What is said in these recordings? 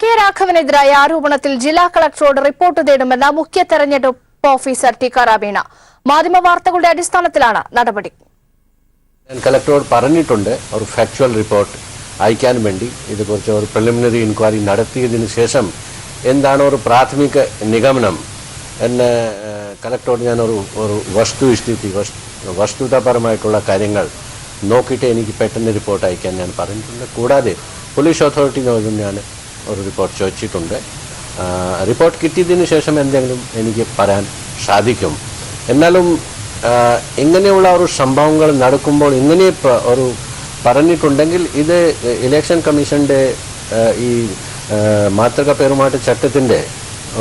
K രാഘവനെതിരായ ആരോപണത്തിൽ ജില്ലാ കളക്ടറോട് report തേടുമെന്ന മുഖ്യ തെരഞ്ഞെടുപ്പ് ഓഫീസർ ടിക്കാറാം മീണ. മാധ്യമവാർത്തകളുടെ അടിസ്ഥാനത്തിലാണ് നടപടി. കളക്ടറോട് പറഞ്ഞിട്ടുണ്ട് ഒരു ഫാക്ച്വൽ റിപ്പോർട്ട് അയക്കാൻ വേണ്ടി. ഇതുകുറിച്ച് ഒരു പ്രിലിമിനറി ഇൻക്വയറി നടത്തിയതിനു ശേഷം എന്താണ് ഒരു പ്രാഥമിക നിഗമനം എന്ന് കളക്ടറോട് ഞാൻ ഒരു വസ്തുതാപരമായിട്ടുള്ള കാര്യങ്ങൾ നോക്കിയിട്ട് എനിക്ക് പെട്ടെന്ന് റിപ്പോർട്ട് അയക്കാൻ ഞാൻ പറഞ്ഞിട്ടുണ്ട്. കൂടാതെ പോലീസ് അതോറിറ്റിയോടും ഞാൻ ഒരു റിപ്പോർട്ട് ചോദിച്ചിട്ടുണ്ട്. റിപ്പോർട്ട് കിട്ടിയതിന് ശേഷം എന്തെങ്കിലും എനിക്ക് പറയാൻ സാധിക്കും. എന്നാലും ഇങ്ങനെയുള്ള ഒരു സംഭവങ്ങൾ നടക്കുമ്പോൾ ഇങ്ങനെ ഒരു പറഞ്ഞിട്ടുണ്ടെങ്കിൽ ഇത് ഇലക്ഷൻ കമ്മീഷൻ്റെ ഈ മാതൃക പെരുമാറ്റ ചട്ടത്തിൻ്റെ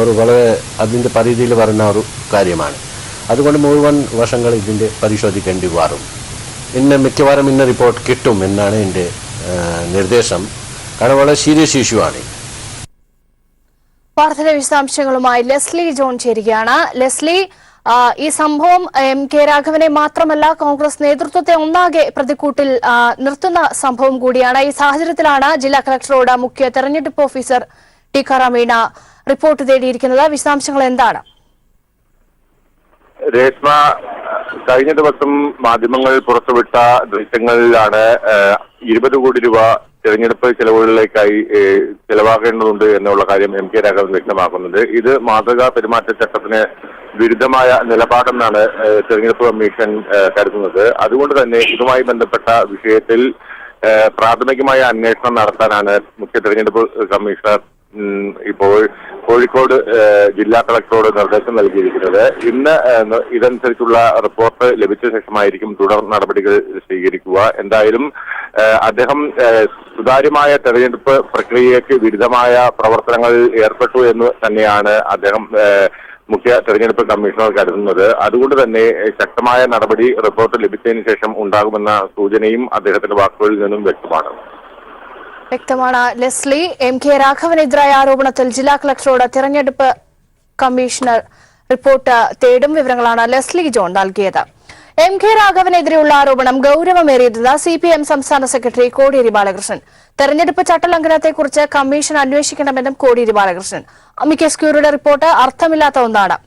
ഒരു വളരെ അതിൻ്റെ പരിധിയിൽ വരുന്ന ഒരു കാര്യമാണ്. അതുകൊണ്ട് മുഴുവൻ വശങ്ങൾ ഇതിൻ്റെ പരിശോധിക്കേണ്ടി വരും. മിക്കവാറും ഇന്ന് റിപ്പോർട്ട് കിട്ടും എന്നാണ് എൻ്റെ നിർദ്ദേശം. കാരണം വളരെ സീരിയസ് ഇഷ്യൂ ആണ്. വാർത്തയുടെ വിശദാംശങ്ങളുമായി ലെസ്ലി ജോൺ ചേരുകയാണ്. ലെസ്ലി, ഈ സംഭവം കെ രാഘവനെ മാത്രമല്ല കോൺഗ്രസ് നേതൃത്വത്തെ ഒന്നാകെ പ്രതിക്കൂട്ടിൽ നിർത്തുന്ന സംഭവം കൂടിയാണ്. ഈ സാഹചര്യത്തിലാണ് ജില്ലാ കളക്ടറോട് മുഖ്യ തെരഞ്ഞെടുപ്പ് ഓഫീസർ ടിക്കാറാം മീണ റിപ്പോർട്ട് തേടിയിരിക്കുന്നത്. വിശദാംശങ്ങൾ എന്താണ്? രേഷ്മ, കഴിഞ്ഞ ദിവസം മാധ്യമങ്ങൾ പുറത്തുവിട്ട ദൃശ്യങ്ങളിലാണ് 20 കോടി രൂപ തെരഞ്ഞെടുപ്പ് ചെലവുകളിലേക്കായി ചെലവാക്കേണ്ടതുണ്ട് എന്നുള്ള കാര്യം കെ രാഘവൻ വ്യക്തമാക്കുന്നത്. ഇത് മാതൃകാ പെരുമാറ്റച്ചട്ടത്തിന് വിരുദ്ധമായ നിലപാടെന്നാണ് തെരഞ്ഞെടുപ്പ് കമ്മീഷൻ കരുതുന്നത്. അതുകൊണ്ട് തന്നെ ഇതുമായി ബന്ധപ്പെട്ട വിഷയത്തിൽ പ്രാഥമികമായ അന്വേഷണം നടത്താനാണ് മുഖ്യ തെരഞ്ഞെടുപ്പ് കമ്മീഷണർ ഇപ്പോൾ കോഴിക്കോട് ജില്ലാ കളക്ടറോട് നിർദ്ദേശം നൽകിയിരിക്കുന്നത്. ഇന്ന് ഇതനുസരിച്ചുള്ള റിപ്പോർട്ട് ലഭിച്ച ശേഷമായിരിക്കും തുടർ നടപടികൾ സ്വീകരിക്കുക. എന്തായാലും അദ്ദേഹം സുതാര്യമായ തെരഞ്ഞെടുപ്പ് പ്രക്രിയയ്ക്ക് വിരുദ്ധമായ പ്രവർത്തനങ്ങളിൽ ഏർപ്പെട്ടു എന്ന് തന്നെയാണ് അദ്ദേഹം മുഖ്യ തെരഞ്ഞെടുപ്പ് കമ്മീഷണർ കരുതുന്നത്. അതുകൊണ്ട് തന്നെ ശക്തമായ നടപടി റിപ്പോർട്ട് ലഭിച്ചതിന് ശേഷം ഉണ്ടാകുമെന്ന സൂചനയും അദ്ദേഹത്തിന്റെ വാക്കുകളിൽ നിന്നും വ്യക്തമാണ്. ലെസ്ലി, കെ രാഘവനെതിരായ ആരോപണത്തിൽ ജില്ലാ കളക്ടറോട് തെരഞ്ഞെടുപ്പ് കമ്മീഷണർ റിപ്പോർട്ട് തേടും. വിവരങ്ങളാണ് ലെസ്ലി ജോൺ നൽകിയത്. കെ രാഘവനെതിരെയുള്ള ആരോപണം ഗൌരവമേറിയതെന്ന് CPM സംസ്ഥാന സെക്രട്ടറി കോടിയേരി ബാലകൃഷ്ണൻ. തെരഞ്ഞെടുപ്പ് ചട്ടലംഘനത്തെക്കുറിച്ച് കമ്മീഷൻ അന്വേഷിക്കണമെന്നും കോടിയേരി ബാലകൃഷ്ണൻ. അമിക്കസ് ക്യൂറിയുടെ റിപ്പോർട്ട് അർത്ഥമില്ലാത്ത ഒന്നാണ്.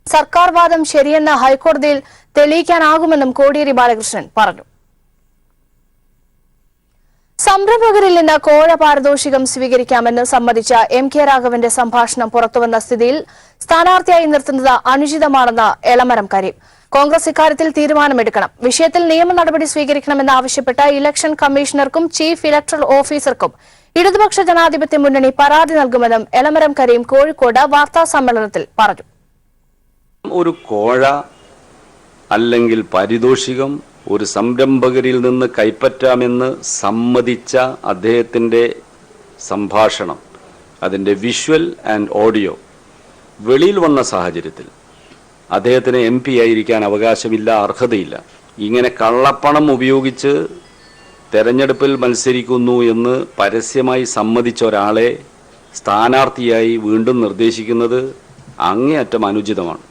സർക്കാർ വാദം ശരിയെന്ന് ഹൈക്കോടതിയിൽ തെളിയിക്കാനാകുമെന്നും കോടിയേരി ബാലകൃഷ്ണൻ പറഞ്ഞു. സംരംഭകരിൽ നിന്ന് കോഴ പാരിതോഷികം സ്വീകരിക്കാമെന്ന് സമ്മതിച്ച കെ രാഘവന്റെ സംഭാഷണം പുറത്തുവന്ന സ്ഥിതിയിൽ സ്ഥാനാർത്ഥിയായി നിർത്തുന്നത് അനുചിതമാണെന്ന് എളമരം കരീം. കോൺഗ്രസ് ഇക്കാര്യത്തിൽ തീരുമാനമെടുക്കണം. വിഷയത്തിൽ നിയമ നടപടി സ്വീകരിക്കണമെന്ന് ആവശ്യപ്പെട്ട ഇലക്ഷൻ കമ്മീഷണർക്കും ചീഫ് ഇലക്ടറൽ ഓഫീസർക്കും ഇടതുപക്ഷ ജനാധിപത്യ മുന്നണി പരാതി നൽകുമെന്നും എളമരം കരീം കോഴിക്കോട് വാർത്താ സമ്മേളനത്തിൽ പറഞ്ഞു. ഒരു കോഴ അല്ലെങ്കിൽ പാരിതോഷികം ഒരു സംരംഭകരിൽ നിന്ന് കൈപ്പറ്റാമെന്ന് സമ്മതിച്ച അദ്ദേഹത്തിൻ്റെ സംഭാഷണം, അതിൻ്റെ വിഷ്വൽ ആൻഡ് ഓഡിയോ വെളിയിൽ വന്ന സാഹചര്യത്തിൽ അദ്ദേഹത്തിന് MP ആയിരിക്കാൻ അവകാശമില്ല, അർഹതയില്ല. ഇങ്ങനെ കള്ളപ്പണം ഉപയോഗിച്ച് തെരഞ്ഞെടുപ്പിൽ മത്സരിക്കുന്നു എന്ന് പരസ്യമായി സമ്മതിച്ച ഒരാളെ സ്ഥാനാർത്ഥിയായി വീണ്ടും നിർദ്ദേശിക്കുന്നത് അങ്ങേയറ്റം അനുചിതമാണ്.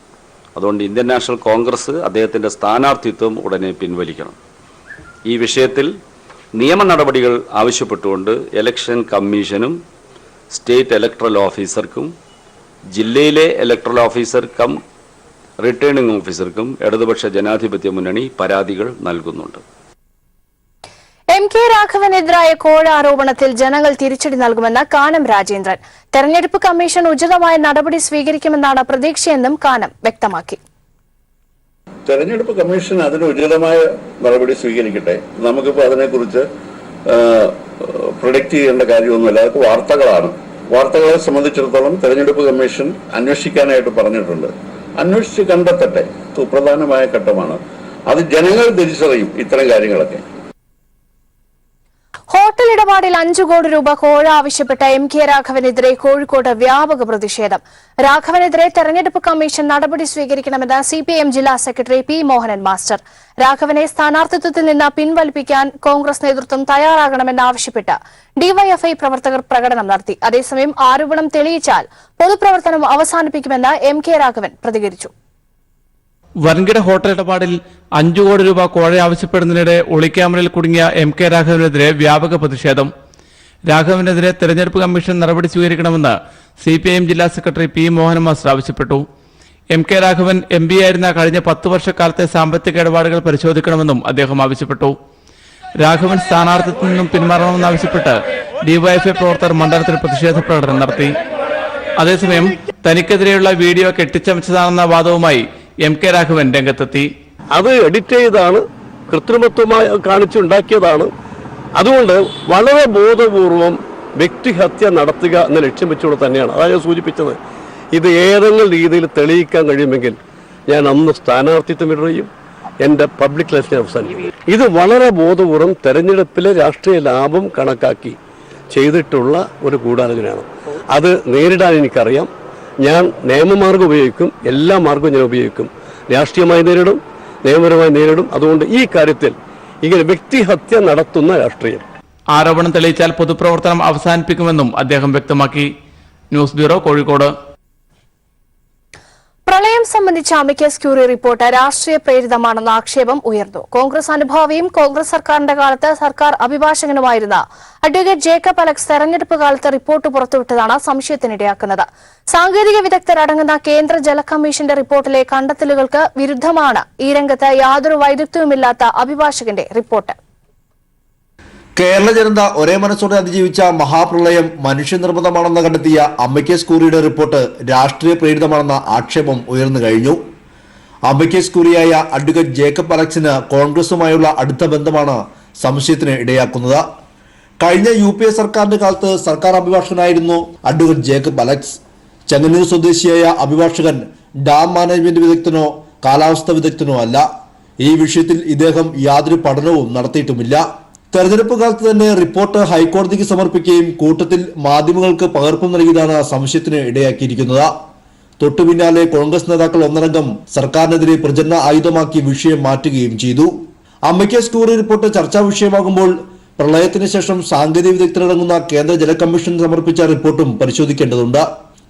അതുകൊണ്ട് ഇന്ത്യൻ നാഷണൽ കോൺഗ്രസ് അദ്ദേഹത്തിൻ്റെ സ്ഥാനാർത്ഥിത്വം ഉടനെ പിൻവലിക്കണം. ഈ വിഷയത്തിൽ നിയമ നടപടികൾ ആവശ്യപ്പെട്ടുകൊണ്ട് ഇലക്ഷൻ കമ്മീഷനും സ്റ്റേറ്റ് ഇലക്ടറൽ ഓഫീസർക്കും ജില്ലയിലെ ഇലക്ടറൽ ഓഫീസർ കം റിട്ടേണിംഗ് ഓഫീസർക്കും ഇടതുപക്ഷ ജനാധിപത്യ മുന്നണി പരാതികൾ നൽകുന്നുണ്ട്. കെ രാഘവനെതിരായ കോഴ ആരോപണത്തിൽ ജനങ്ങൾ തിരിച്ചടി നൽകുമെന്ന് കാനം രാജേന്ദ്രൻ. തെരഞ്ഞെടുപ്പ് കമ്മീഷൻ ഉചിതമായ നടപടി സ്വീകരിക്കുമെന്നാണ് പ്രതീക്ഷയെന്നും കാനം വ്യക്തമാക്കി. തെരഞ്ഞെടുപ്പ് കമ്മീഷൻ അതിന് ഉചിതമായ നടപടി സ്വീകരിക്കട്ടെ. നമുക്കിപ്പോൾ അതിനെക്കുറിച്ച് പ്രൊഡിക്റ്റ് ചെയ്യേണ്ട കാര്യമൊന്നുമില്ല. അതൊക്കെ വാർത്തകളാണ്. വാർത്തകളെ സംബന്ധിച്ചിടത്തോളം തെരഞ്ഞെടുപ്പ് കമ്മീഷൻ അന്വേഷിക്കാനായിട്ട് പറഞ്ഞിട്ടുണ്ട്. അന്വേഷിച്ച് കണ്ടെത്തട്ടെ. സുപ്രധാനമായ ഘട്ടമാണ്. അത് ജനങ്ങൾ തിരിച്ചറിയും ഇത്തരം കാര്യങ്ങളൊക്കെ. ഹോട്ടൽ ഇടപാടിൽ 5 കോടി രൂപ കോഴ ആവശ്യപ്പെട്ട കെ രാഘവനെതിരെ കോഴിക്കോട് വ്യാപക പ്രതിഷേധം. രാഘവനെതിരെ തെരഞ്ഞെടുപ്പ് കമ്മീഷൻ നടപടി സ്വീകരിക്കണമെന്ന് CPM ജില്ലാ സെക്രട്ടറി P മോഹനൻ മാസ്റ്റർ. രാഘവനെ സ്ഥാനാർത്ഥിത്വത്തിൽ നിന്ന് പിൻവലിപ്പിക്കാൻ കോൺഗ്രസ് നേതൃത്വം തയ്യാറാകണമെന്നാവശ്യപ്പെട്ട് DYFI പ്രവർത്തകർ പ്രകടനം നടത്തി. അതേസമയം ആരോപണം തെളിയിച്ചാൽ പൊതുപ്രവർത്തനം അവസാനിപ്പിക്കുമെന്ന് കെ രാഘവൻ പ്രതികരിച്ചു. വൻകിട ഹോട്ടൽ ഇടപാടിൽ 5 കോടി രൂപ കോഴ ആവശ്യപ്പെടുന്നതിനിടെ ഒളിക്യാമറയിൽ കുടുങ്ങിയ കെ രാഘവനെതിരെ വ്യാപക പ്രതിഷേധം. രാഘവനെതിരെ തെരഞ്ഞെടുപ്പ് കമ്മീഷൻ നടപടി സ്വീകരിക്കണമെന്ന് CPIM ജില്ലാ സെക്രട്ടറി P. മോഹൻ മാസ്റ്റർ ആവശ്യപ്പെട്ടു. MK രാഘവൻ MP ആയിരുന്ന കഴിഞ്ഞ 10 വർഷക്കാലത്തെ സാമ്പത്തിക ഇടപാടുകൾ പരിശോധിക്കണമെന്നും അദ്ദേഹം ആവശ്യപ്പെട്ടു. രാഘവൻ സ്ഥാനാർത്ഥിത്വത്തിൽ നിന്നും പിന്മാറണമെന്നാവശ്യപ്പെട്ട് DYFI പ്രവർത്തകർ മണ്ഡലത്തിൽ പ്രതിഷേധ പ്രകടനം നടത്തി. അതേസമയം തനിക്കെതിരെയുള്ള വീഡിയോ കെട്ടിച്ചമച്ചതാണെന്ന വാദവുമായി MK രാഘവൻ രംഗത്തെത്തി. അത് എഡിറ്റ് ചെയ്താണ്, കൃത്രിമത്വമായി കാണിച്ചുണ്ടാക്കിയതാണ്. അതുകൊണ്ട് വളരെ ബോധപൂർവം വ്യക്തിഹത്യ നടത്തുക എന്ന ലക്ഷ്യം വെച്ചുകൊണ്ട് തന്നെയാണ് അതാണ് ഞാൻ സൂചിപ്പിച്ചത്. ഇത് ഏതെങ്കിലും രീതിയിൽ തെളിയിക്കാൻ കഴിയുമെങ്കിൽ ഞാൻ അന്ന് സ്ഥാനാർത്ഥിത്വം വിടുകയും എൻ്റെ പബ്ലിക് ലൈഫിനെ അവസാനിക്കും. ഇത് വളരെ ബോധപൂർവം തെരഞ്ഞെടുപ്പിലെ രാഷ്ട്രീയ ലാഭം കണക്കാക്കി ചെയ്തിട്ടുള്ള ഒരു ഗൂഢാലോചനയാണ്. അത് നേരിടാൻ എനിക്കറിയാം. ഞാൻ നിയമമാർഗം ഉപയോഗിക്കും, എല്ലാ മാർഗവും ഞാൻ ഉപയോഗിക്കും. രാഷ്ട്രീയമായി നേരിടും, നിയമപരമായി നേരിടും. അതുകൊണ്ട് ഈ കാര്യത്തിൽ ഇങ്ങനെ വ്യക്തിഹത്യ നടത്തുന്ന രാഷ്ട്രീയം. ആരോപണം തെളിയിച്ചാൽ പൊതുപ്രവർത്തനം അവസാനിപ്പിക്കുമെന്നും അദ്ദേഹം വ്യക്തമാക്കി. News bureau, Kozhikode. പ്രളയം സംബന്ധിച്ച അമിക്കസ് ക്യൂറി റിപ്പോർട്ട് രാഷ്ട്രീയ പ്രേരിതമാണെന്ന ആക്ഷേപം ഉയർന്നു. കോൺഗ്രസ് അനുഭാവിയും കോൺഗ്രസ് സർക്കാരിന്റെ കാലത്ത് സർക്കാർ അഭിഭാഷകനുമായിരുന്ന അഡ്വക്കേറ്റ് ജേക്കബ് അലക്സ് തെരഞ്ഞെടുപ്പ് കാലത്ത് റിപ്പോർട്ട് പുറത്തുവിട്ടതാണ് സംശയത്തിനിടയാക്കുന്നത്. സാങ്കേതിക വിദഗ്ധരടങ്ങുന്ന കേന്ദ്ര ജല കമ്മീഷന്റെ റിപ്പോർട്ടിലെ കണ്ടെത്തലുകൾക്ക് വിരുദ്ധമാണ് ഈ രംഗത്ത് യാതൊരു വൈദഗ്ധ്യവുമില്ലാത്ത അഭിഭാഷകന്റെ റിപ്പോർട്ട്. കേരള ജനത ഒരേ മനസ്സോടെ അതിജീവിച്ച മഹാപ്രളയം മനുഷ്യനിർമ്മിതമാണെന്ന് കണ്ടെത്തിയ അമിക്കസ് ക്യൂറിയുടെ റിപ്പോർട്ട് രാഷ്ട്രീയ പ്രേരിതമാണെന്ന ആക്ഷേപം ഉയർന്നു കഴിഞ്ഞു. അമിക്കസ് ക്യൂറിയായ അഡ്വക്കേറ്റ് ജേക്കബ് അലക്സിന് കോൺഗ്രസുമായുള്ള അടുത്ത ബന്ധമാണ് സംശയത്തിന് ഇടയാക്കുന്നത്. കഴിഞ്ഞ UPA സർക്കാരിന്റെ കാലത്ത് സർക്കാർ അഭിഭാഷകനായിരുന്നു അഡ്വക്കേറ്റ് ജേക്കബ് അലക്സ്. ചെങ്ങന്നൂർ സ്വദേശിയായ അഭിഭാഷകൻ ഡാം മാനേജ്മെന്റ് വിദഗ്ധനോ കാലാവസ്ഥ വിദഗ്ധനോ അല്ല. ഈ വിഷയത്തിൽ ഇദ്ദേഹം യാതൊരു പഠനവും നടത്തിയിട്ടുമില്ല. തെരഞ്ഞെടുപ്പ് കാലത്ത് തന്നെ റിപ്പോർട്ട് ഹൈക്കോടതിക്ക് സമർപ്പിക്കുകയും കൂട്ടത്തിൽ മാധ്യമങ്ങൾക്ക് പകർപ്പും നൽകിയതാണ് സംശയത്തിന് ഇടയാക്കിയിരിക്കുന്നത്. തൊട്ടുപിന്നാലെ കോൺഗ്രസ് നേതാക്കൾ ഒന്നടങ്കം സർക്കാരിനെതിരെ പ്രചരണ ആയുധമാക്കി വിഷയം മാറ്റുകയും ചെയ്തു. അമിക്കസ് ക്യൂറി റിപ്പോർട്ട് ചർച്ചാ വിഷയമാകുമ്പോൾ പ്രളയത്തിന് ശേഷം സാങ്കേതിക വിദഗ്ധരടങ്ങുന്ന കേന്ദ്ര ജല കമ്മീഷൻ സമർപ്പിച്ച റിപ്പോർട്ടും പരിശോധിക്കേണ്ടതുണ്ട്.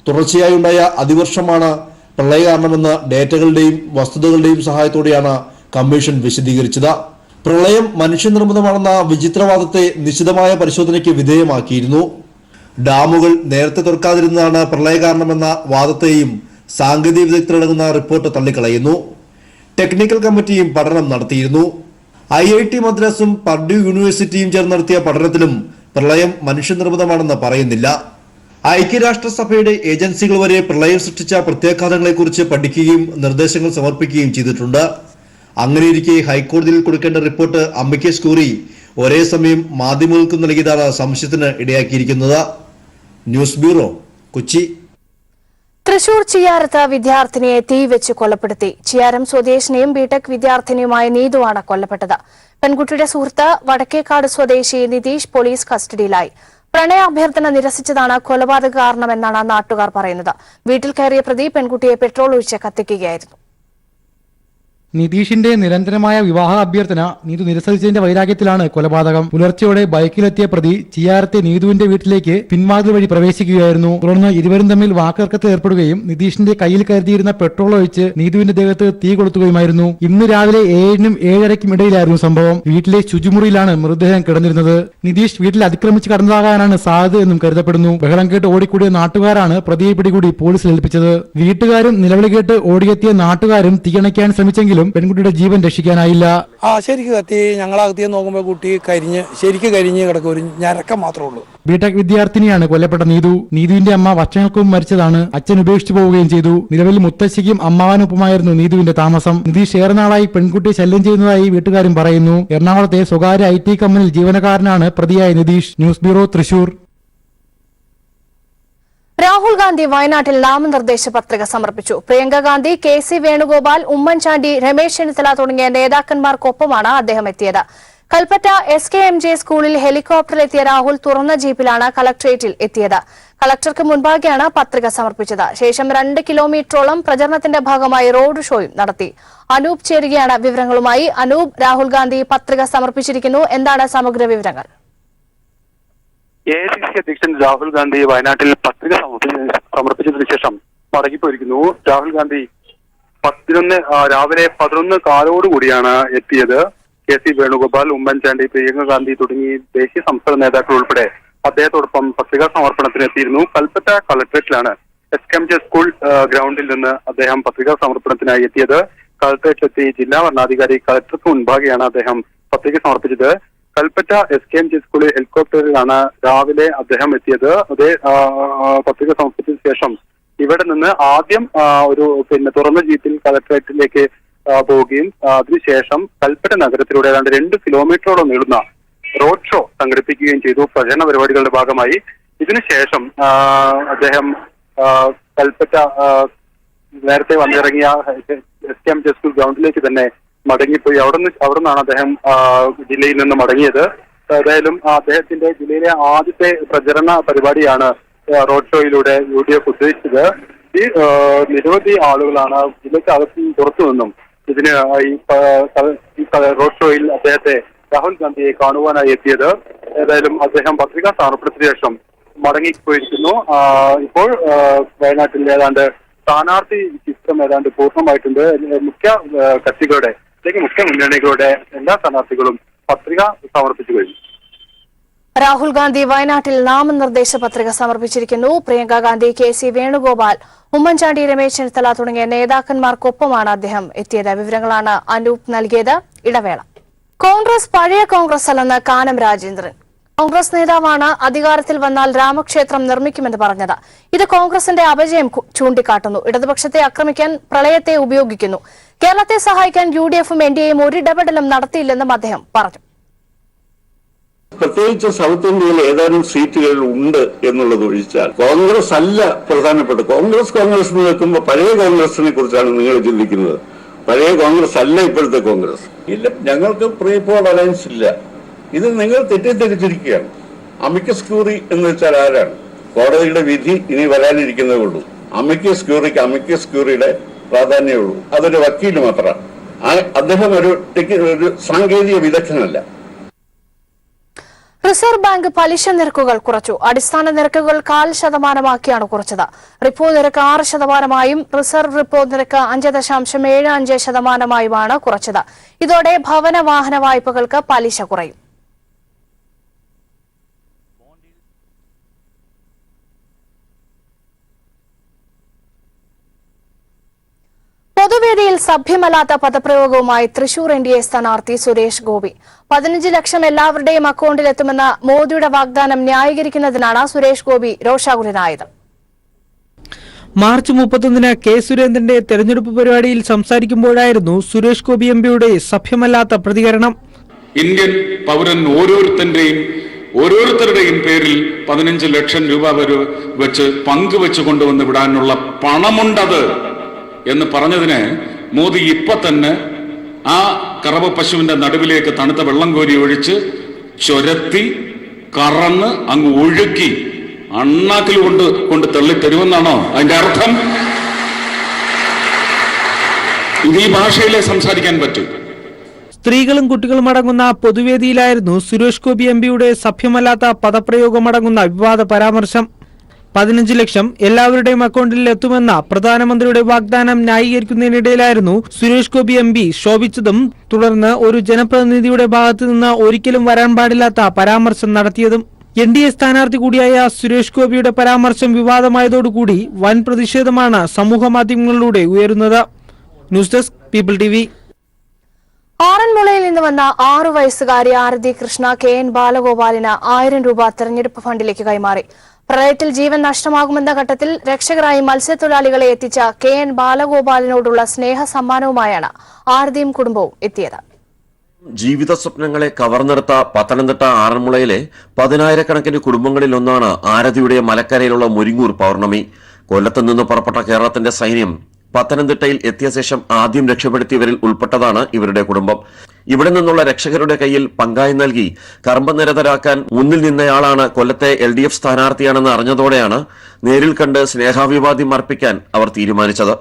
തുടർച്ചയായി ഉണ്ടായ അതിവർഷമാണ് പ്രളയ കാരണമെന്ന് ഡേറ്റകളുടെയും വസ്തുതകളുടെയും സഹായത്തോടെയാണ് കമ്മീഷൻ വിശദീകരിച്ചത്. പ്രളയം മനുഷ്യനിർമ്മിതമാണെന്ന വിചിത്രവാദത്തെ നിശിതമായ പരിശോധനയ്ക്ക് വിധേയമാക്കിയിരുന്നു. ഡാമുകൾ നേരത്തെ തുറക്കാതിരുന്നതാണ് പ്രളയ കാരണമെന്ന വാദത്തെയും സാങ്കേതിക വിദഗ്ധരടങ്ങുന്ന റിപ്പോർട്ട് തള്ളിക്കളയുന്നു. ടെക്നിക്കൽ കമ്മിറ്റിയും പഠനം നടത്തിയിരുന്നു. IIT മദ്രാസും പർഡ്യൂ യൂണിവേഴ്സിറ്റിയും ചേർന്ന് നടത്തിയ പഠനത്തിലും പ്രളയം മനുഷ്യനിർമ്മിതമാണെന്ന് പറയുന്നില്ല. ഐക്യരാഷ്ട്രസഭയുടെ ഏജൻസികൾ വരെ പ്രളയം സൃഷ്ടിച്ച പ്രത്യാഘാതങ്ങളെക്കുറിച്ച് പഠിക്കുകയും നിർദ്ദേശങ്ങൾ സമർപ്പിക്കുകയും ചെയ്തിട്ടുണ്ട്. അങ്ങനെയിരിക്കെ ഹൈക്കോടതിയിൽ കൊടുക്കേണ്ട റിപ്പോർട്ട് അമിക്കസ് ക്യൂറി ഒരേ സമയം മാധ്യമങ്ങൾക്ക് നൽകിയതാണ് സംശയത്തിന് ഇടയാക്കിയിരിക്കുന്നത്. News bureau, Kochi. തൃശൂർ ചിയാരത്ത് വിദ്യാർത്ഥിനിയെ തീവെച്ച് കൊലപ്പെടുത്തി. ചിയാരം സ്വദേശിനിയും ബിടെക് വിദ്യാർത്ഥിനിയുമായ നീതുവാണ് കൊല്ലപ്പെട്ടത്. പെൺകുട്ടിയുടെ സുഹൃത്ത് വടക്കേക്കാട് സ്വദേശി നിതീഷ് പോലീസ് കസ്റ്റഡിയിലായി. പ്രണയാഭ്യർത്ഥന നിരസിച്ചതാണ് കൊലപാതക കാരണമെന്നാണ് നാട്ടുകാർ പറയുന്നത്. വീട്ടിൽ കയറിയ പ്രതി പെൺകുട്ടിയെ പെട്രോൾ ഒഴിച്ച് കത്തിക്കുകയായിരുന്നു. നിതീഷിന്റെ നിരന്തരമായ വിവാഹ അഭ്യർത്ഥന നീതു നിരസിച്ചതിന്റെ വൈരാഗ്യത്തിലാണ് കൊലപാതകം. പുലർച്ചെയോടെ ബൈക്കിലെത്തിയ പ്രതി ചിയാരത്തെ നീതുവിന്റെ വീട്ടിലേക്ക് പിൻവാതിൽ വഴി പ്രവേശിക്കുകയായിരുന്നു. തുടർന്ന് ഇരുവരും തമ്മിൽ വാക്കുതർക്കത്തിൽ ഏർപ്പെടുകയും നിതീഷിന്റെ കയ്യിൽ കരുതിയിരുന്ന പെട്രോൾ ഒഴിച്ച് നീതുവിന്റെ ദേഹത്ത് തീ കൊളുത്തുകയുമായിരുന്നു. ഇന്ന് രാവിലെ 7-നും 7:30-ക്കും ഇടയിലായിരുന്നു സംഭവം. വീട്ടിലെ ശുചിമുറിയിലാണ് മൃതദേഹം കിടന്നിരുന്നത്. നിതീഷ് വീട്ടിൽ അതിക്രമിച്ച് കടന്നതാകാനാണ് സാധ്യത എന്നും കരുതപ്പെടുന്നു. ബഹളം കേട്ട് ഓടിക്കൂടിയ നാട്ടുകാരാണ് പ്രതിയെ പിടികൂടി പോലീസിൽ ഏൽപ്പിച്ചത്. വീട്ടുകാരും നിലവിളി കേട്ട് ഓടിയെത്തിയ നാട്ടുകാരും തീയണയ്ക്കാൻ ശ്രമിച്ചെങ്കിലും പെൺകുട്ടിയുടെ ജീവൻ രക്ഷിക്കാനായില്ല. ശരിക്കും കത്തി ഞങ്ങളകത്തിയെ നോക്കുമ്പോൾ കുട്ടി ശരിക്കും കരിഞ്ഞ് കിടക്കും. ഒരു ഞരക്കം മാത്രമേ ഉള്ളൂ. ബിടെക് വിദ്യാർത്ഥിനിയാണ് കൊല്ലപ്പെട്ട നീതു. നീതുവിന്റെ അമ്മ വർഷങ്ങൾക്കും മരിച്ചതാണ്. അച്ഛൻ ഉപേക്ഷിച്ചു പോവുകയും ചെയ്തു. നിലവിൽ മുത്തശ്ശിക്കും അമ്മാവനൊപ്പമായിരുന്നു നീതുവിന്റെ താമസം. നിതീഷ് ഏറെ നാളായി പെൺകുട്ടിയെ ശല്യം ചെയ്യുന്നതായി വീട്ടുകാരും പറയുന്നു. എറണാകുളത്തെ സ്വകാര്യ IT കമ്പനിയിൽ ജീവനക്കാരനാണ് പ്രതിയായ നിതീഷ്. News bureau, Thrissur. രാഹുൽ ഗാന്ധി വയനാട്ടിൽ നാമനിർദ്ദേശ പത്രിക സമർപ്പിച്ചു. പ്രിയങ്ക ഗാന്ധി, KC വേണുഗോപാൽ, ഉമ്മൻചാണ്ടി, രമേശ് ചെന്നിത്തല തുടങ്ങിയ നേതാക്കന്മാർക്കൊപ്പമാണ് അദ്ദേഹം എത്തിയത്. കൽപ്പറ്റ SKMJ സ്കൂളിൽ ഹെലികോപ്റ്ററിലെത്തിയ രാഹുൽ തുറന്ന ജീപ്പിലാണ് കളക്ടറേറ്റിൽ എത്തിയത്. കളക്ടർക്ക് മുൻപാകെയാണ് പത്രിക സമർപ്പിച്ചത്. ശേഷം 2 കിലോമീറ്ററോളം പ്രചരണത്തിന്റെ ഭാഗമായി റോഡ് ഷോയും നടത്തി. അനൂപ് ചേരുകയാണ് വിവരങ്ങളുമായി. അനൂപ്, രാഹുൽ ഗാന്ധി പത്രിക സമർപ്പിച്ചിരിക്കുന്നു. എന്താണ് സമഗ്ര വിവരങ്ങൾ? AICC അധ്യക്ഷൻ രാഹുൽ ഗാന്ധി വയനാട്ടിൽ പത്രിക സമർപ്പിച്ചതിനു ശേഷം മടങ്ങിപ്പോയിരിക്കുന്നു. രാഹുൽ ഗാന്ധി രാവിലെ 11:15 എത്തിയത്. KC വേണുഗോപാൽ, ഉമ്മൻചാണ്ടി, പ്രിയങ്ക ഗാന്ധി തുടങ്ങി ദേശീയ സംസ്ഥാന നേതാക്കൾ ഉൾപ്പെടെ അദ്ദേഹത്തോടൊപ്പം പത്രികാ സമർപ്പണത്തിന് എത്തിയിരുന്നു. കൽപ്പറ്റ കളക്ടറേറ്റിലാണ് SKMJ സ്കൂൾ ഗ്രൗണ്ടിൽ നിന്ന് അദ്ദേഹം പത്രികാ സമർപ്പണത്തിനായി എത്തിയത്. കളക്ടറേറ്റിലെത്തി ജില്ലാ വരണാധികാരി കളക്ടർക്ക് മുൻപാകെയാണ് അദ്ദേഹം പത്രിക സമർപ്പിച്ചത്. കൽപ്പറ്റ SKMJ സ്കൂളിൽ ഹെലികോപ്റ്ററിലാണ് രാവിലെ അദ്ദേഹം എത്തിയത്. അതേ പത്രിക സമർപ്പിച്ചതിനു ശേഷം ഇവിടെ നിന്ന് ആദ്യം ഒരു തുറന്ന ജീപ്പിൽ കളക്ടറേറ്റിലേക്ക് പോവുകയും അതിനുശേഷം കൽപ്പറ്റ നഗരത്തിലൂടെ ഏതാണ്ട് 2 കിലോമീറ്ററോളം നീളുന്ന റോഡ് ഷോ സംഘടിപ്പിക്കുകയും ചെയ്തു പ്രചരണ പരിപാടികളുടെ ഭാഗമായി. ഇതിനുശേഷം അദ്ദേഹം കൽപ്പറ്റ നേരത്തെ വന്നിറങ്ങിയ SKMJ സ്കൂൾ ഗ്രൗണ്ടിലേക്ക് തന്നെ മടങ്ങിപ്പോയി. അവിടെ നിന്നാണ് അദ്ദേഹം ജില്ലയിൽ നിന്ന് മടങ്ങിയത്. ഏതായാലും അദ്ദേഹത്തിന്റെ ജില്ലയിലെ ആദ്യത്തെ പ്രചരണ പരിപാടിയാണ് റോഡ് ഷോയിലൂടെ UDF ഉദ്ദേശിച്ചത്. ഈ നിരവധി ആളുകളാണ് ജില്ലയ്ക്ക് അകത്തും പുറത്തു നിന്നും ഇതിന് ഈ റോഡ് ഷോയിൽ അദ്ദേഹത്തെ രാഹുൽ ഗാന്ധിയെ കാണുവാനായി എത്തിയത്. ഏതായാലും അദ്ദേഹം പത്രികാ സമർപ്പണത്തിന് ശേഷം മടങ്ങിപ്പോയിരിക്കുന്നു. ഇപ്പോൾ വയനാട്ടിൽ ഏതാണ്ട് സ്ഥാനാർത്ഥി ചിത്രം ഏതാണ്ട് പൂർണ്ണമായിട്ടുണ്ട്. മുഖ്യ കക്ഷികളുടെ അല്ലെങ്കിൽ മുഖ്യ മുന്നണികളുടെ എല്ലാ സ്ഥാനാർത്ഥികളും പത്രിക സമർപ്പിച്ചു കഴിഞ്ഞു. രാഹുൽ ഗാന്ധി വയനാട്ടിൽ നാമനിർദ്ദേശ പത്രിക സമർപ്പിച്ചിരിക്കുന്നു. പ്രിയങ്ക ഗാന്ധി, KC വേണുഗോപാൽ, ഉമ്മൻചാണ്ടി, രമേശ് ചെന്നിത്തല തുടങ്ങിയ നേതാക്കന്മാർക്കൊപ്പമാണ് അദ്ദേഹം എത്തിയത്. വിവരങ്ങളാണ് അനൂപ് നൽകിയത്. ഇടവേള. കോൺഗ്രസ് പഴയ കോൺഗ്രസ് അല്ലെന്ന് കാനം രാജേന്ദ്രൻ. കോൺഗ്രസ് നേതാവാണ് അധികാരത്തിൽ വന്നാൽ രാമക്ഷേത്രം നിർമ്മിക്കുമെന്ന് പറഞ്ഞത്. ഇത് കോൺഗ്രസിന്റെ അപജയം ചൂണ്ടിക്കാട്ടുന്നു. ഇടതുപക്ഷത്തെ ആക്രമിക്കാൻ പ്രളയത്തെ ഉപയോഗിക്കുന്നു. കേരളത്തെ സഹായിക്കാൻ UDFും NDAയും ഒരു ഇടപെടലും നടത്തിയില്ലെന്നും അദ്ദേഹം പറഞ്ഞു. പ്രത്യേകിച്ച് സൗത്ത് ഇന്ത്യയിൽ ഏതാനും സീറ്റുകൾ ഉണ്ട് എന്നുള്ളത് ഒഴിച്ചാൽ കോൺഗ്രസ് അല്ല പ്രധാനപ്പെട്ട. കോൺഗ്രസ് നിൽക്കുമ്പോൾ പഴയ കോൺഗ്രസിനെ കുറിച്ചാണ് നിങ്ങൾ ചിന്തിക്കുന്നത്. പഴയ കോൺഗ്രസ് അല്ല ഇപ്പോഴത്തെ കോൺഗ്രസ്. ഇല്ല, ഞങ്ങൾക്ക് പ്രീ പോൾ അലയൻസ് ഇല്ല. ഇത് നിങ്ങൾ തെറ്റിദ്ധരിച്ചിരിക്കുകയാണ്. അമിക്കസ് ക്യൂറി എന്ന് വെച്ചാൽ ആരാണ്? കോടതിയുടെ വിധി ഇനി വരാനിരിക്കുന്നതേ ഉള്ളൂ. അമിക്കസ് ക്യൂറിയുടെ പ്രാധാന്യമേ ഉള്ളൂ. അതൊരു വക്കീൽ മാത്രമാണ്. അദ്ദേഹം ഒരു സാങ്കേതിക വിദഗ്ധനല്ല. റിസർവ് ബാങ്ക് പലിശ നിരക്കുകൾ കുറച്ചു. അടിസ്ഥാന നിരക്കുകൾ 0.5% കുറച്ചത്. റിപ്പോ നിരക്ക് 6%, റിസർവ് റിപ്പോ നിരക്ക് 5.75% കുറച്ചത്. ഇതോടെ ഭവന വാഹന വായ്പകൾക്ക് പലിശ കുറയും. പൊതുവേദിയിൽ സഭ്യമല്ലാത്ത പദപ്രയോഗവുമായി തൃശൂർ NDA സ്ഥാനാർത്ഥി സുരേഷ് ഗോപി. 15 ലക്ഷം എല്ലാവരുടെയും അക്കൌണ്ടിലെത്തുമെന്ന മോദിയുടെ വാഗ്ദാനം ന്യായീകരിക്കുന്നതിനാണ് സുരേഷ് ഗോപി രോഷാകുലനായത്. മാർച്ച് 31 കെ സുരേന്ദ്രന്റെ തെരഞ്ഞെടുപ്പ് പരിപാടിയിൽ സംസാരിക്കുമ്പോഴായിരുന്നു സുരേഷ് ഗോപി MPയുടെ സഭ്യമല്ലാത്ത പ്രതികരണം. ഇന്ത്യൻ പൗരൻ ഓരോരുത്തരുടെയും പേരിൽ 15 ലക്ഷം രൂപ വരെ വെച്ച് പങ്കുവെച്ച് കൊണ്ടുവന്ന് വിടാനുള്ള പണമുണ്ടത് എന്ന് പറഞ്ഞതിന് മോദി ഇപ്പൊ തന്നെ ആ കറവ പശുവിന്റെ നടുവിലേക്ക് തണുത്ത വെള്ളം കോരി ഒഴിച്ച് ചൊരത്തി കറന്ന് അങ്ങ് ഒഴുക്കി അണ്ണാക്കിൽ കൊണ്ട് തള്ളിത്തരുമെന്നാണോ അതിന്റെ അർത്ഥം? ഇത് ഈ ഭാഷയിലേ സംസാരിക്കാൻ പറ്റും. സ്ത്രീകളും കുട്ടികളും അടങ്ങുന്ന പൊതുവേദിയിലായിരുന്നു സുരേഷ് ഗോപി MPയുടെ സഭ്യമല്ലാത്ത പദപ്രയോഗമടങ്ങുന്ന വിവാദ പരാമർശം. 15 ലക്ഷം എല്ലാവരുടെയും അക്കൌണ്ടിൽ എത്തുമെന്ന പ്രധാനമന്ത്രിയുടെ വാഗ്ദാനം ന്യായീകരിക്കുന്നതിനിടയിലായിരുന്നു സുരേഷ് ഗോപി MP ശോഭിച്ചതും തുടർന്ന് ഒരു ജനപ്രതിനിധിയുടെ ഭാഗത്തു നിന്ന് ഒരിക്കലും വരാൻ പാടില്ലാത്ത പരാമർശം നടത്തിയതും. NDA സ്ഥാനാർത്ഥി കൂടിയായ സുരേഷ് ഗോപിയുടെ പരാമർശം വിവാദമായതോടുകൂടി വൻ പ്രതിഷേധമാണ് സമൂഹമാധ്യമങ്ങളിലൂടെ ഉയരുന്നത്. News desk people TV. ആറന്മുളയിൽ നിന്ന് വന്ന 6 വയസ്സുകാരി ആരതി കൃഷ്ണ KN ബാലഗോപാലിന് 1000 രൂപ തെരഞ്ഞെടുപ്പ് ഫണ്ടിലേക്ക് കൈമാറി. പ്രളയത്തിൽ ജീവൻ നഷ്ടമാകുമെന്ന ഘട്ടത്തിൽ രക്ഷകരായി മത്സ്യത്തൊഴിലാളികളെ എത്തിച്ച KN ബാലഗോപാലിനോടുള്ള സ്നേഹ സമ്മാനവുമായാണ് ആരതിയും കുടുംബവും എത്തിയത്. ജീവിത സ്വപ്നങ്ങളെ കവർന്നെടുത്ത പത്തനംതിട്ട ആറന്മുളയിലെ 10,000-കണക്കിന് കുടുംബങ്ങളിലൊന്നാണ് ആരതിയുടെ മലക്കരയിലുള്ള മുരിങ്ങൂർ പൗർണമി. കൊല്ലത്തു നിന്ന് പുറപ്പെട്ട കേരളത്തിന്റെ സൈന്യം പത്തനംതിട്ടയിൽ എത്തിയ ശേഷം ആദ്യം രക്ഷപ്പെടുത്തിയവരിൽ ഉൾപ്പെട്ടതാണ് ഇവരുടെ കുടുംബം. ഇവിടെ നിന്നുള്ള രക്ഷകരുടെ കയ്യിൽ പങ്കായി നൽകി കർമ്മനിരതരാക്കാൻ മുന്നിൽ നിന്നയാളാണ് കൊല്ലത്തെ LDF സ്ഥാനാർത്ഥിയാണെന്ന് അറിഞ്ഞതോടെയാണ് നേരിൽ കണ്ട് സ്നേഹാഭിവാദ്യം അർപ്പിക്കാൻ അവർ തീരുമാനിച്ചത്.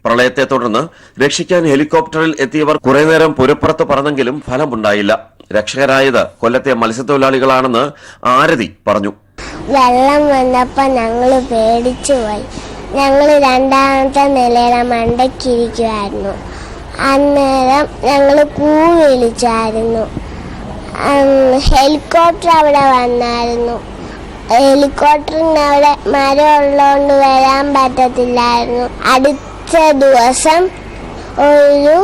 പ്രളയത്തെ തുടർന്ന് രക്ഷിക്കാൻ ഹെലികോപ്റ്ററിൽ എത്തിയവർ കുറെ നേരം പുരപ്പുറത്ത് പറന്നെങ്കിലും ഫലമുണ്ടായില്ല. രക്ഷകരായത് കൊല്ലത്തെ മത്സ്യത്തൊഴിലാളികളാണെന്ന് ആരതി പറഞ്ഞു. വെള്ളം വന്നപ്പോൾ ഞങ്ങൾ പേടിച്ചു പോയി. ഞങ്ങൾ 2ാമത്തെ നിലയിലെ മണ്ടയ്ക്കിരിക്കുമായിരുന്നു. അന്നേരം ഞങ്ങൾ വിളിച്ചായിരുന്നു. ഹെലികോപ്റ്റർ അവിടെ വന്നായിരുന്നു. ഹെലികോപ്റ്ററിന് അവിടെ മരം ഉള്ളതുകൊണ്ട് വരാൻ പറ്റത്തില്ലായിരുന്നു. അടുത്ത ദിവസം ഒരു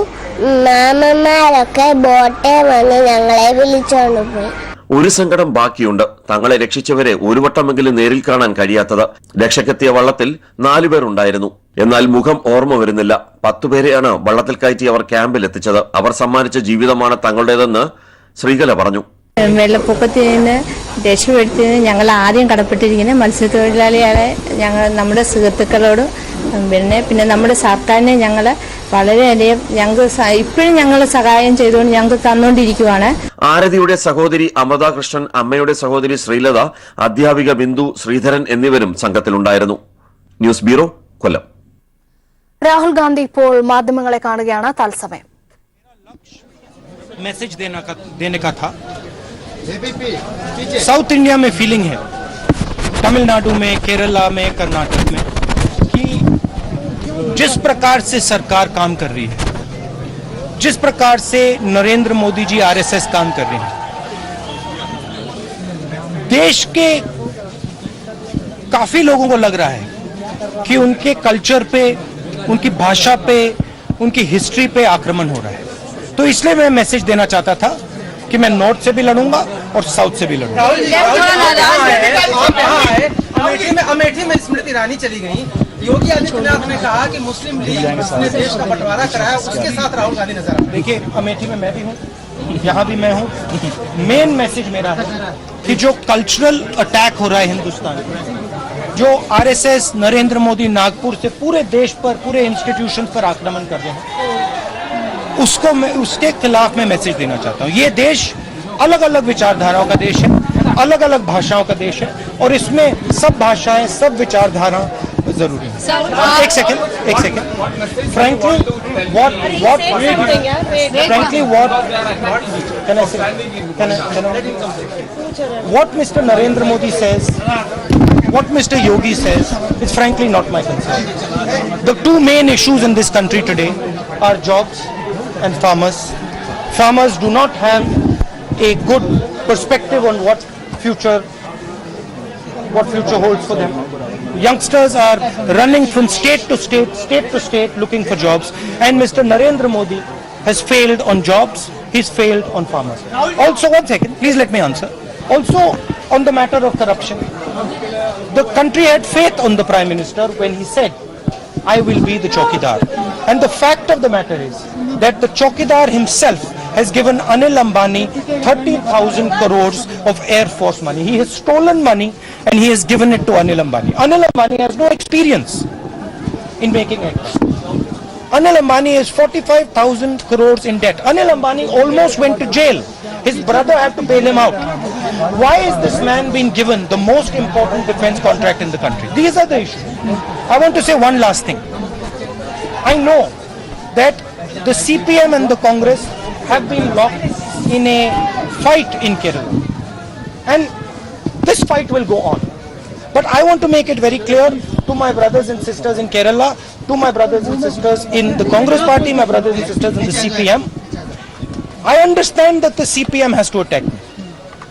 മാമന്മാരൊക്കെ ബോട്ടേ വന്ന് ഞങ്ങളെ വിളിച്ചോണ്ട് പോയി. ഒരു സങ്കടം ബാക്കിയുണ്ട്. തങ്ങളെ രക്ഷിച്ചവരെ ഒരു വട്ടമെങ്കിലും നേരിൽ കാണാൻ കഴിയാത്തത്. രക്ഷക്കെത്തിയ വള്ളത്തിൽ 4 പേർ ഉണ്ടായിരുന്നു. എന്നാൽ മുഖം ഓർമ്മ വരുന്നില്ല. 10 പേരെയാണ് വള്ളത്തിൽ കയറ്റി അവർ ക്യാമ്പിൽ എത്തിച്ചത്. അവർ സമ്മാനിച്ച ജീവിതമാണ് തങ്ങളുടേതെന്ന് ശ്രീകല പറഞ്ഞു. വെള്ളപ്പൊക്കത്തിൽ നിന്ന് രക്ഷപ്പെടുത്തിയതിന് ഞങ്ങൾ ആദ്യം കടപ്പെട്ടിരിക്കുന്ന മത്സ്യത്തൊഴിലാളികളെ നമ്മുടെ സുഹൃത്തുക്കളോടും പിന്നെ നമ്മുടെ സർക്കാരിനെ ഞങ്ങൾ വളരെയധികം ഇപ്പോഴും ഞങ്ങൾ സഹായം ചെയ്തുകൊണ്ട് ഞങ്ങൾക്ക് തന്നുകൊണ്ടിരിക്കുവാണ്. ആരതിയുടെ സഹോദരി അമൃത കൃഷ്ണൻ, അമ്മയുടെ സഹോദരി ശ്രീലത, അധ്യാപിക ബിന്ദു, ശ്രീധരൻ എന്നിവരും സംഘത്തിലുണ്ടായിരുന്നു. ന്യൂസ് ബ്യൂറോ, കൊല്ലം. രാഹുൽ ഗാന്ധി ഇപ്പോൾ മാധ്യമങ്ങളെ കാണുകയാണ്. തത്സമയം मैसेज देने का था. साउथ इंडिया में फीलिंग है, तमिलनाडु में, केरला में, कर्नाटक में, कि जिस प्रकार से सरकार काम कर रही है, जिस प्रकार से नरेंद्र मोदी जी आरएसएस काम कर रहे हैं, देश के काफी लोगों को लग रहा है कि उनके कल्चर पे, उनकी भाषा पे, उनकी हिस्ट्री पे आक्रमण हो रहा है. तो इसलिए मैं मैसेज देना चाहता था कि मैं नॉर्थ से भी लड़ूंगा और साउथ से भी लड़ूंगा. अमेठी में स्मृति ईरानी चली गई. योगी आदित्यनाथ ने कहा कि मुस्लिम लीग ने देश का बंटवारा कराया, उसके साथ राहुल गांधी नजर आ. देखिए, अमेठी में मैं भी हूँ, यहाँ भी मैं हूँ. मेन मैसेज मेरा है कि जो कल्चरल अटैक हो रहा है हिंदुस्तान में, जो आरएसएस, नरेंद्र मोदी नागपुर से पूरे देश पर, पूरे इंस्टीट्यूशन पर आक्रमण कर रहे हैं, उसके खिलाफ मैं मैसेज देना चाहता हूँ. ये देश अलग अलग विचारधाराओं का देश है, अलग अलग भाषाओं का देश है, और इसमें सब भाषाएं, सब विचारधारा जरूरी है. एक second. Frankly, what Mr. Narendra Modi says, what Mr. Yogi says, is frankly not my concern. The two main issues in this country today are jobs and farmers. Farmers do not have a good perspective on what future holds for them. Youngsters are running from state to state looking for jobs, and Mr. Narendra Modi has failed on jobs, he's failed on farmers. Also, one second, please let me answer. Also, on the matter of corruption, the country had faith on the Prime Minister when he said, I will be the Chowkidar. And the fact of the matter is that the Chowkidar himself has given Anil Ambani 30,000 crores of Air Force money. He has stolen money and he has given it to Anil Ambani. Anil Ambani has no experience in making aircraft. Anil Ambani has 45,000 crores in debt. Anil Ambani almost went to jail. His brother had to bail him out. Why is this man being given the most important defense contract in the country? These are the issues. I want to say one last thing. I know that the CPM and the Congress have been locked in a fight in Kerala. And this fight will go on. But I want to make it very clear to my brothers and sisters in Kerala, to my brothers and sisters in the Congress party, my brothers and sisters in the CPM. I understand that the CPM has to attack me.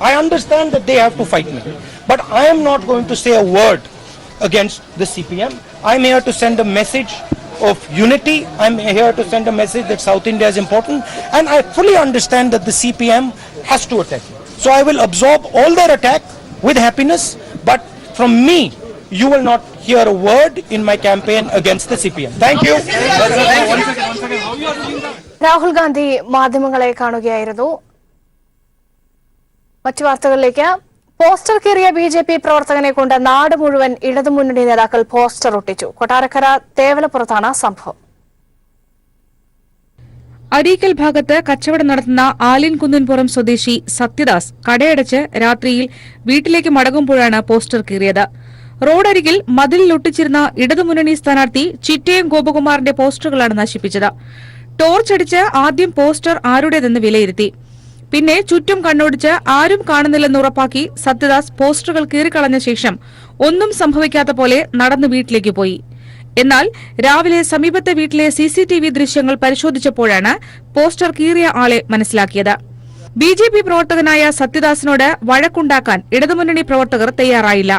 I understand that they have to fight me. But I am not going to say a word against the CPM. I'm here to send a message of unity. I'm here to send a message that South India is important. And I fully understand that the CPM has to attack me. So I will absorb all their attack with happiness. But from me, you will not hear a word in my campaign against the CPM. Thank you. Rahul Gandhi മാധ്യമങ്ങളെ കാണുകയായിരുന്നു. മറ്റു വാർത്തകളിലേക്ക്. Poster കീറിയ BJP പ്രവർത്തകനെ കൊണ്ട് നാട് മുഴുവൻ ഇടതുമുന്നണി നേതാക്കൾ poster ഒട്ടിച്ചു. കൊട്ടാരക്കര തേവലപ്പുറത്താണ് സംഭവം. അരീക്കൽ ഭാഗത്ത് കച്ചവടം നടത്തുന്ന ആലിൻ കുന്നിൻപുറം സ്വദേശി സത്യദാസ് കടയടച്ച് രാത്രിയിൽ വീട്ടിലേക്ക് മടങ്ങുമ്പോഴാണ് പോസ്റ്റർ കീറിയത്. റോഡരികിൽ മതിലിൽ ഒട്ടിച്ചിരുന്ന ഇടതുമുന്നണി സ്ഥാനാർത്ഥി ചിറ്റയം ഗോപകുമാറിന്റെ പോസ്റ്ററുകളാണ് നശിപ്പിച്ചത്. ടോർച്ചടിച്ച് ആദ്യം പോസ്റ്റർ ആരുടേതെന്ന് വിലയിരുത്തി. പിന്നെ ചുറ്റും കണ്ണോടിച്ച് ആരും കാണുന്നില്ലെന്ന് ഉറപ്പാക്കി സത്യദാസ് പോസ്റ്ററുകൾ കീറിക്കളഞ്ഞ ശേഷം ഒന്നും സംഭവിക്കാത്ത പോലെ നടന്ന് വീട്ടിലേക്ക് പോയി. എന്നാൽ രാവിലെ സമീപത്തെ വീട്ടിലെ CCTV ദൃശ്യങ്ങൾ പരിശോധിച്ചപ്പോഴാണ് പോസ്റ്റർ കീറിയ ആളെ മനസ്സിലാക്കിയത്. BJP പ്രവർത്തകനായ സത്യദാസിനോട് വഴക്കുണ്ടാക്കാൻ ഇടതുമുന്നണി പ്രവർത്തകർ തയ്യാറായില്ല.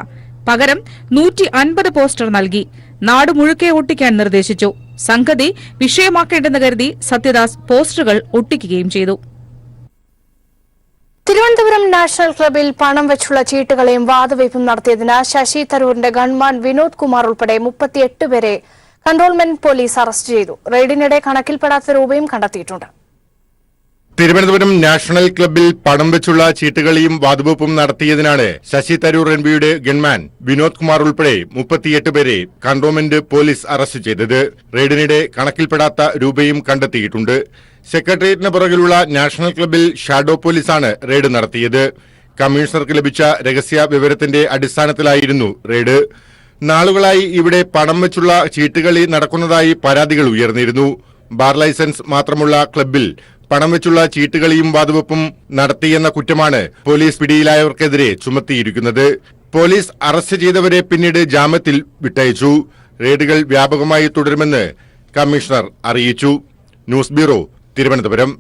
പകരം 150 പോസ്റ്റർ നൽകി. നാട് മുഴുക്കെ ഒട്ടിക്കാൻ നിർദ്ദേശിച്ചു. സംഗതി വിഷയമാക്കേണ്ടെന്ന് കരുതി സത്യദാസ് പോസ്റ്ററുകൾ ഒട്ടിക്കുകയും ചെയ്തു. തിരുവനന്തപുരം നാഷണൽ ക്ലബിൽ പണം വെച്ചുള്ള ചീട്ടുകളെയും വാതുവയ്പും നടത്തിയതിന് ശശി തരൂരിന്റെ ഗൺമാൻ വിനോദ് കുമാർ ഉൾപ്പെടെ 38 പേരെ കന്റോൺമെന്റ് പോലീസ് അറസ്റ്റ് ചെയ്തു. റെയ്ഡിനിടെ കണക്കിൽപ്പെടാത്ത രൂപയും കണ്ടെത്തിയിട്ടുണ്ട്. തിരുവനന്തപുരം നാഷണൽ ക്ലബിൽ പണം വെച്ചുള്ള ചീട്ടുകളിയും വാതുവെപ്പും നടത്തിയതിനാണ് ശശി തരൂർ എംപിയുടെ ഗൺമാൻ വിനോദ് കുമാർ ഉൾപ്പെടെ 38 പേരെ കന്റോൺമെന്റ് പോലീസ് അറസ്റ്റ് ചെയ്തത്. റെയ്ഡിനിടെ കണക്കിൽപ്പെടാത്ത രൂപയും കണ്ടെത്തിയിട്ടുണ്ട്. സെക്രട്ടേറിയറ്റിന് പുറകിലുള്ള നാഷണൽ ക്ലബിൽ ഷാഡോ പോലീസാണ് റെയ്ഡ് നടത്തിയത്. കമ്മീഷണർക്ക് ലഭിച്ച രഹസ്യ വിവരത്തിന്റെ അടിസ്ഥാനത്തിലായിരുന്നു റെയ്ഡ്. നാളുകളായി ഇവിടെ പണം വെച്ചുള്ള ചീട്ടുകളി നടക്കുന്നതായി പരാതികൾ ഉയർന്നിരുന്നു. ബാർ ലൈസൻസ് മാത്രമുള്ള ക്ലബിൽ പണം വെച്ചുള്ള ചീട്ടുകളിയും വാതുവെപ്പും നടത്തിയെന്ന കുറ്റമാണ് പോലീസ് പിടിയിലായവർക്കെതിരെ ചുമത്തിയിരിക്കുന്നത്. പോലീസ് അറസ്റ്റ് ചെയ്തവരെ പിന്നീട് ജാമ്യത്തിൽ വിട്ടയച്ചു. റെയ്ഡുകൾ വ്യാപകമായി തുടരുമെന്ന് കമ്മീഷണർ അറിയിച്ചു. News bureau, Thiruvananthapuram.